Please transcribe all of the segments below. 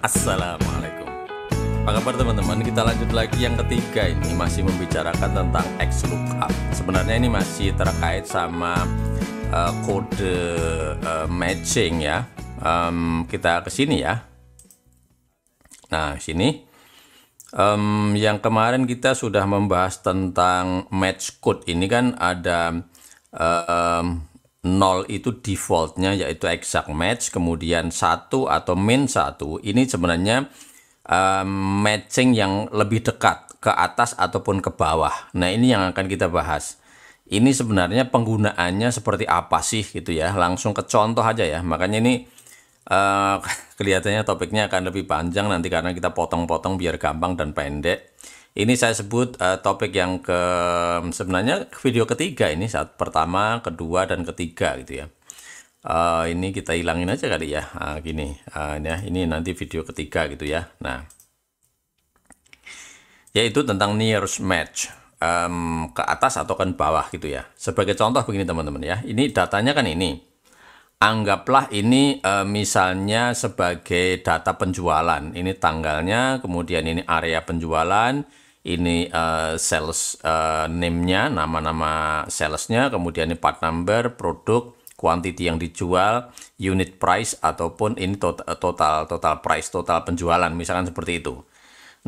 Assalamualaikum. Apa kabar teman-teman? Kita lanjut lagi yang ketiga, ini masih membicarakan tentang XLOOKUP. Sebenarnya ini masih terkait sama kode matching ya. Kita ke sini ya. Nah, sini yang kemarin kita sudah membahas tentang match code. Ini kan ada 0 itu defaultnya yaitu exact match, kemudian 1 atau min 1 ini sebenarnya matching yang lebih dekat ke atas ataupun ke bawah. Nah, ini yang akan kita bahas. Ini sebenarnya penggunaannya seperti apa sih gitu ya. Langsung ke contoh aja ya. Makanya ini kelihatannya topiknya akan lebih panjang nanti karena kita potong-potong biar gampang dan pendek. Ini saya sebut topik yang sebenarnya video ketiga ini, saat pertama, kedua, dan ketiga gitu ya. Ini kita hilangin aja kali ya, gini, ya, ini nanti video ketiga gitu ya. Nah, yaitu tentang nearest match, ke atas atau ke bawah gitu ya. Sebagai contoh begini teman-teman ya, ini datanya kan ini. Anggaplah ini misalnya sebagai data penjualan, ini tanggalnya, kemudian ini area penjualan, ini sales name-nya, nama-nama salesnya, kemudian ini part number, produk, quantity yang dijual, unit price, ataupun ini total price, total penjualan, misalkan seperti itu.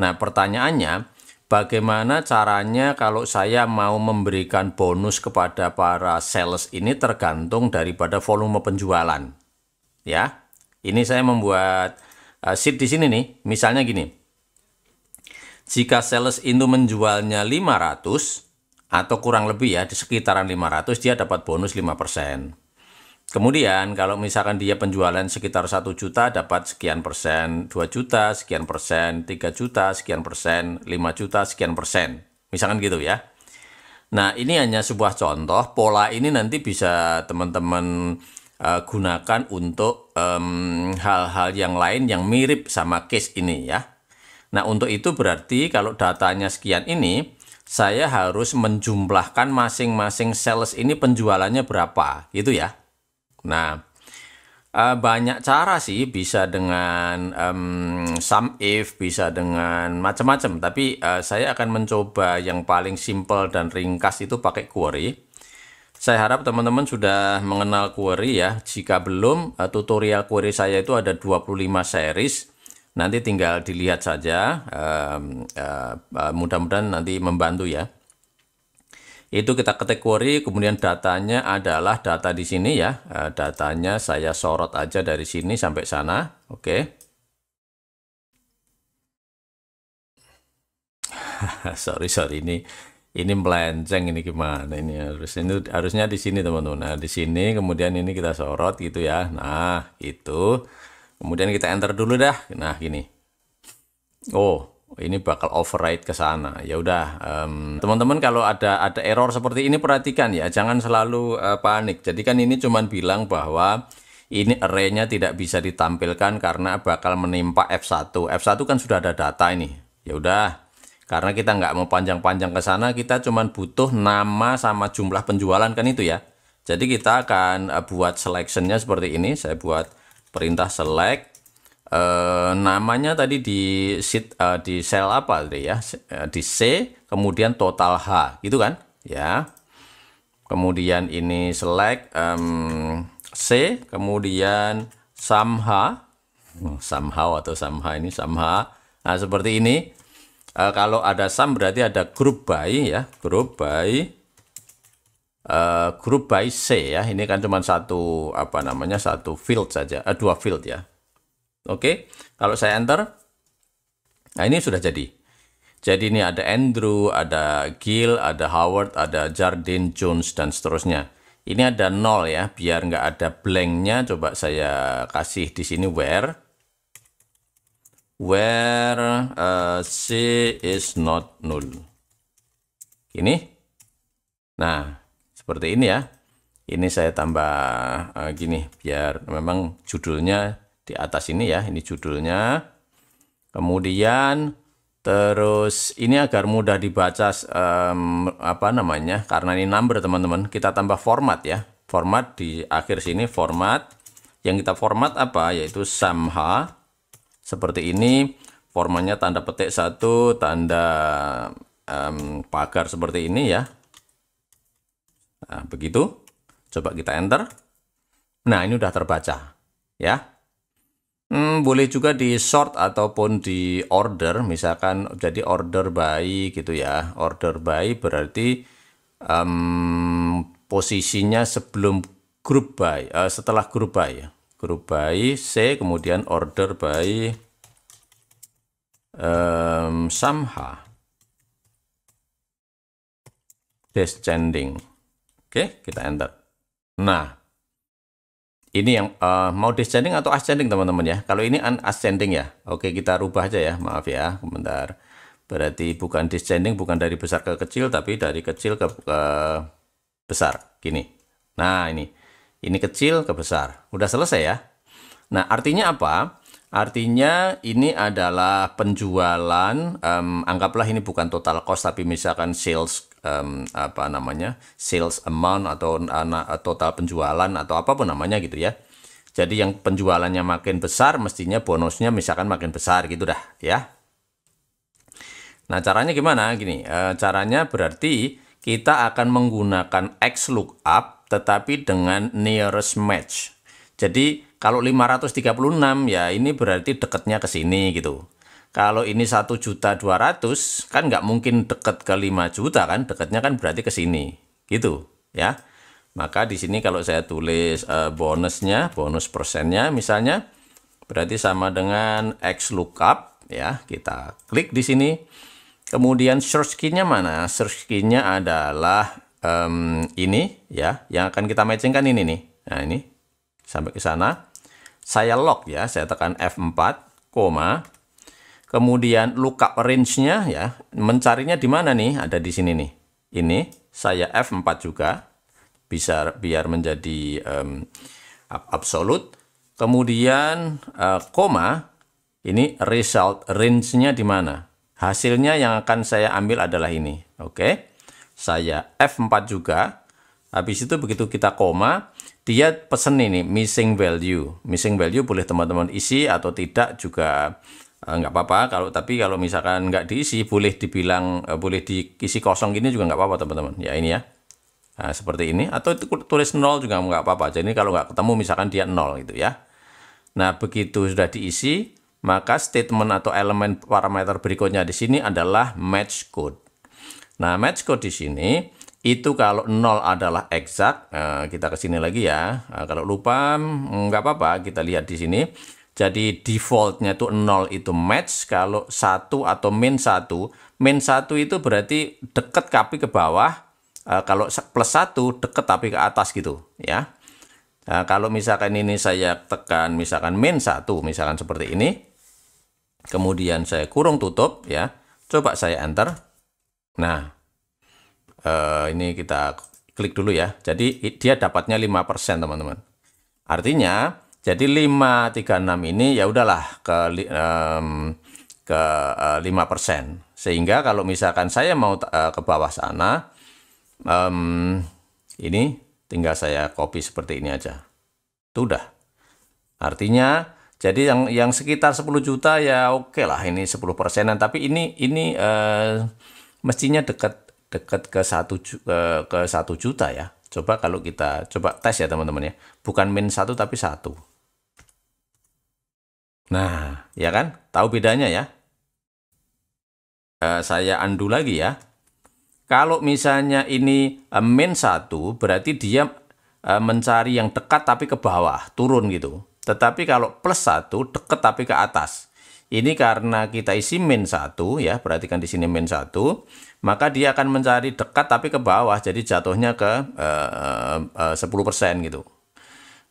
Nah, pertanyaannya, bagaimana caranya kalau saya mau memberikan bonus kepada para sales ini tergantung daripada volume penjualan. Ya, ini saya membuat sheet di sini nih, misalnya gini. Jika sales itu menjualnya 500 atau kurang lebih ya di sekitaran 500, dia dapat bonus 5%. Kemudian kalau misalkan dia penjualan sekitar 1 juta dapat sekian persen, 2 juta sekian persen, 3 juta sekian persen, 5 juta sekian persen. Misalkan gitu ya. Nah, ini hanya sebuah contoh. Pola ini nanti bisa teman-teman gunakan untuk hal-hal yang lain yang mirip sama case ini ya. Nah, untuk itu berarti kalau datanya sekian ini, saya harus menjumlahkan masing-masing sales ini penjualannya berapa, gitu ya. Nah, banyak cara sih, bisa dengan sum if, bisa dengan macam-macam. Tapi saya akan mencoba yang paling simple dan ringkas itu pakai query. Saya harap teman-teman sudah mengenal query ya. Jika belum, tutorial query saya itu ada 25 series. Nanti tinggal dilihat saja, mudah-mudahan nanti membantu ya. Itu kita ketik query, kemudian datanya adalah data di sini ya. Datanya saya sorot aja dari sini sampai sana, oke. Sorry, ini melenceng, ini gimana ini harusnya di sini teman-teman. Nah, di sini kemudian ini kita sorot gitu ya. Nah, itu. Kemudian kita enter dulu dah. Nah, gini. Oh, ini bakal override ke sana. Ya udah, teman-teman kalau ada error seperti ini perhatikan ya, jangan selalu panik. Jadi kan ini cuman bilang bahwa ini array-nya tidak bisa ditampilkan karena bakal menimpa F1. F1 kan sudah ada data ini. Ya udah, karena kita nggak mau panjang-panjang ke sana, kita cuman butuh nama sama jumlah penjualan kan itu ya. Jadi kita akan buat selection-nya seperti ini. Saya buat perintah select, namanya tadi di sheet, di cell apa tadi ya, di C, kemudian total H gitu kan ya. Kemudian ini select C, kemudian sum H, somehow atau sum H, ini sum H. Nah, seperti ini. Kalau ada sum berarti ada group by ya, group by C ya. Ini kan cuma satu satu field saja, dua field ya. Oke, kalau saya enter, nah ini sudah jadi. Jadi ini ada Andrew, ada Gil, ada Howard, ada Jardine, Jones, dan seterusnya. Ini ada 0 ya, biar nggak ada blanknya. Coba saya kasih di sini where C is not null. Ini. Nah, seperti ini ya. Ini saya tambah gini, biar memang judulnya di atas ini ya, ini judulnya. Kemudian terus ini agar mudah dibaca karena ini number teman-teman, kita tambah format ya. Format di akhir sini, format. Yang kita format apa? Yaitu sum H seperti ini, formatnya tanda petik 1, tanda pagar seperti ini ya. Nah, begitu. Coba kita enter. Nah, ini udah terbaca ya. Boleh juga di sort ataupun di order, misalkan jadi order by gitu ya. Order by berarti posisinya sebelum grup by, setelah grup by ya. Grup by C, kemudian order by Samha descending. Oke, kita enter. Nah, ini yang mau descending atau ascending teman-teman ya. Kalau ini ascending ya. Oke, kita rubah aja ya. Maaf ya, bentar. Berarti bukan descending, bukan dari besar ke kecil, tapi dari kecil ke besar. Gini. Nah, ini kecil ke besar. Udah selesai ya. Nah, artinya apa? Artinya ini adalah penjualan, anggaplah ini bukan total cost, tapi misalkan sales, sales amount atau total penjualan atau apapun namanya gitu ya. Jadi yang penjualannya makin besar, mestinya bonusnya misalkan makin besar gitu dah ya. Nah, caranya gimana? Gini, caranya berarti kita akan menggunakan XLOOKUP tetapi dengan nearest match. Jadi kalau 536 ya ini berarti dekatnya ke sini gitu. Kalau ini 1.200.000 kan nggak mungkin dekat ke 5 juta kan, dekatnya kan berarti ke sini gitu ya. Maka di sini kalau saya tulis bonusnya, bonus persennya misalnya berarti sama dengan XLOOKUP ya. Kita klik di sini. Kemudian search key-nya mana? Search key-nya adalah ini ya, yang akan kita matchingkan ini nih. Nah, ini sampai ke sana. Saya lock ya, saya tekan F4, koma. Kemudian lookup range-nya ya, mencarinya di mana nih? Ada di sini nih. Ini saya F4 juga, bisa biar menjadi absolute. Kemudian koma, ini result range-nya di mana? Hasilnya yang akan saya ambil adalah ini. Oke. Saya F4 juga. Habis itu begitu kita koma, dia pesen ini missing value. Missing value boleh teman-teman isi atau tidak juga nggak apa-apa. Tapi kalau misalkan nggak diisi, boleh dibilang boleh diisi kosong gini juga nggak apa-apa teman-teman. Ya ini ya. Nah, seperti ini. Atau tulis 0 juga nggak apa-apa. Jadi kalau nggak ketemu misalkan dia 0 gitu ya. Nah, begitu sudah diisi, maka statement atau elemen parameter berikutnya di sini adalah match code. Nah, match code di sini itu kalau 0 adalah exact, kita ke sini lagi ya. Kalau lupa nggak apa-apa, kita lihat di sini. Jadi defaultnya itu 0 itu match, kalau 1 atau min 1 itu berarti deket tapi ke bawah, kalau plus 1 deket tapi ke atas gitu ya. Nah, kalau misalkan ini saya tekan misalkan min 1, misalkan seperti ini, kemudian saya kurung tutup ya, coba saya enter. Nah, ini kita klik dulu ya. Jadi dia dapatnya 5% teman-teman. Artinya jadi 536 ini ya udahlah ke 5%. Sehingga kalau misalkan saya mau ke bawah sana, ini tinggal saya copy seperti ini aja. Itu udah. Artinya jadi yang sekitar 10 juta ya oke lah, ini 10%-an, tapi ini mestinya dekat ke 1 juta ya. Coba kalau kita coba tes ya teman-teman ya. Bukan min 1 tapi 1. Nah, ya kan? Tahu bedanya ya? Saya undo lagi ya. Kalau misalnya ini min 1 berarti dia mencari yang dekat tapi ke bawah, turun gitu. Tetapi kalau plus 1 dekat tapi ke atas. Ini karena kita isi min 1 ya, perhatikan di sini min 1, maka dia akan mencari dekat tapi ke bawah, jadi jatuhnya ke 10% gitu.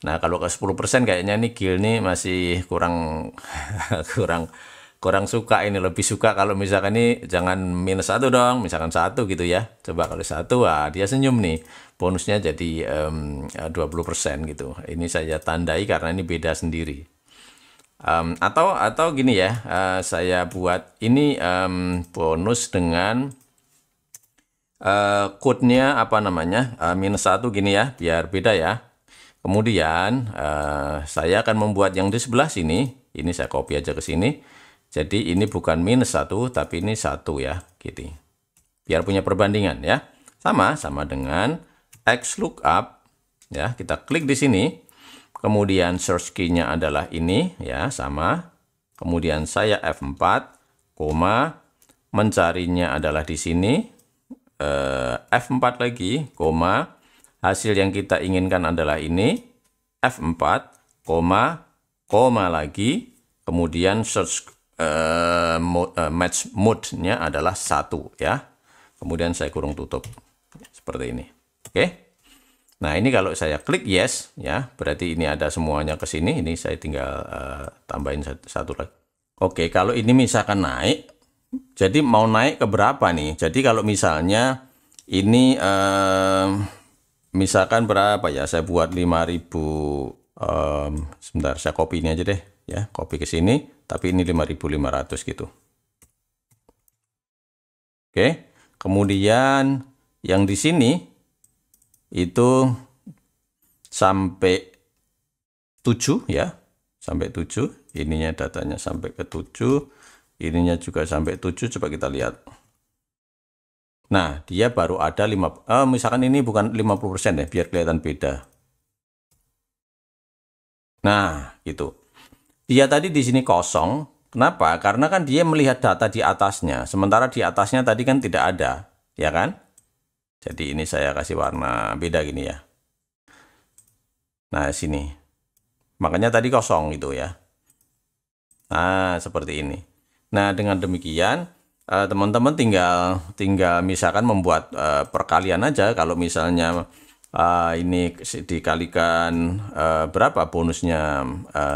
Nah, kalau ke 10% kayaknya nih Gil nih masih kurang kurang suka, ini lebih suka kalau misalkan ini jangan minus 1 dong, misalkan 1 gitu ya. Coba kalau 1, wah dia senyum nih, bonusnya jadi 20% gitu. Ini saya tandai karena ini beda sendiri. Atau gini ya, saya buat ini bonus dengan code-nya apa namanya, minus 1 gini ya, biar beda ya. Kemudian saya akan membuat yang di sebelah sini Ini saya copy aja ke sini. Jadi ini bukan minus 1, tapi ini 1 ya, gitu. Biar punya perbandingan ya. Sama dengan XLOOKUP ya. Kita klik di sini. Kemudian search key-nya adalah ini ya, sama. Kemudian saya F4, mencarinya adalah di sini. F4 lagi, hasil yang kita inginkan adalah ini. F4, koma lagi. Kemudian search match mode-nya adalah 1 ya. Kemudian saya kurung tutup. Seperti ini. Oke. Nah, ini kalau saya klik yes, ya, berarti ini ada semuanya ke sini. Ini saya tinggal tambahin satu lagi. Oke, kalau ini misalkan naik, jadi mau naik ke berapa nih? Jadi kalau misalnya ini misalkan berapa ya? Saya buat 5.000. Sebentar, saya copy ini aja deh, ya, copy ke sini. Tapi ini 5.500 gitu. Oke, kemudian yang di sini itu sampai 7 ya, sampai 7, ininya datanya sampai ke 7, ininya juga sampai 7, coba kita lihat. Nah, dia baru ada misalkan ini bukan 50% ya, biar kelihatan beda. Nah, gitu. Dia tadi di sini kosong, kenapa? Karena kan dia melihat data di atasnya, sementara di atasnya tadi kan tidak ada, ya kan? Jadi ini saya kasih warna beda gini ya. Nah, sini. Makanya tadi kosong gitu ya. Nah, seperti ini. Nah, dengan demikian teman-teman tinggal misalkan membuat perkalian aja. Kalau misalnya ini dikalikan berapa bonusnya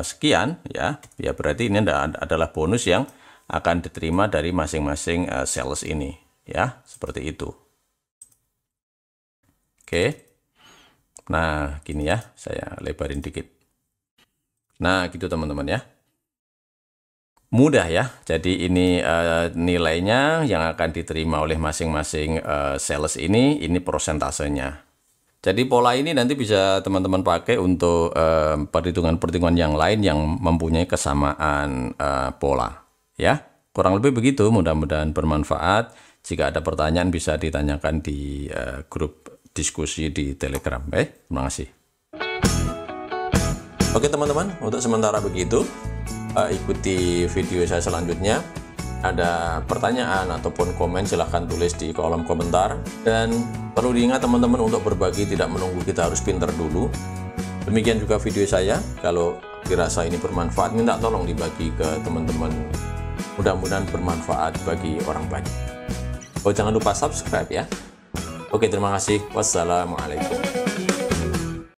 sekian ya. Ya berarti ini adalah bonus yang akan diterima dari masing-masing sales ini ya, seperti itu. Oke. Nah, gini ya, saya lebarin dikit. Nah, gitu teman-teman ya. Mudah ya. Jadi ini nilainya yang akan diterima oleh masing-masing sales ini persentasenya. Jadi pola ini nanti bisa teman-teman pakai untuk perhitungan-perhitungan yang lain yang mempunyai kesamaan pola. Ya, kurang lebih begitu. Mudah-mudahan bermanfaat. Jika ada pertanyaan bisa ditanyakan di grup diskusi di Telegram. Terima kasih. Oke teman-teman, untuk sementara begitu. Ikuti video saya selanjutnya. Ada pertanyaan ataupun komen silahkan tulis di kolom komentar. Dan perlu diingat teman-teman untuk berbagi tidak menunggu kita harus pinter dulu. Demikian juga video saya. Kalau dirasa ini bermanfaat, minta tolong dibagi ke teman-teman. Mudah-mudahan bermanfaat bagi orang banyak. Oh, jangan lupa subscribe ya. Oke, terima kasih. Wassalamualaikum.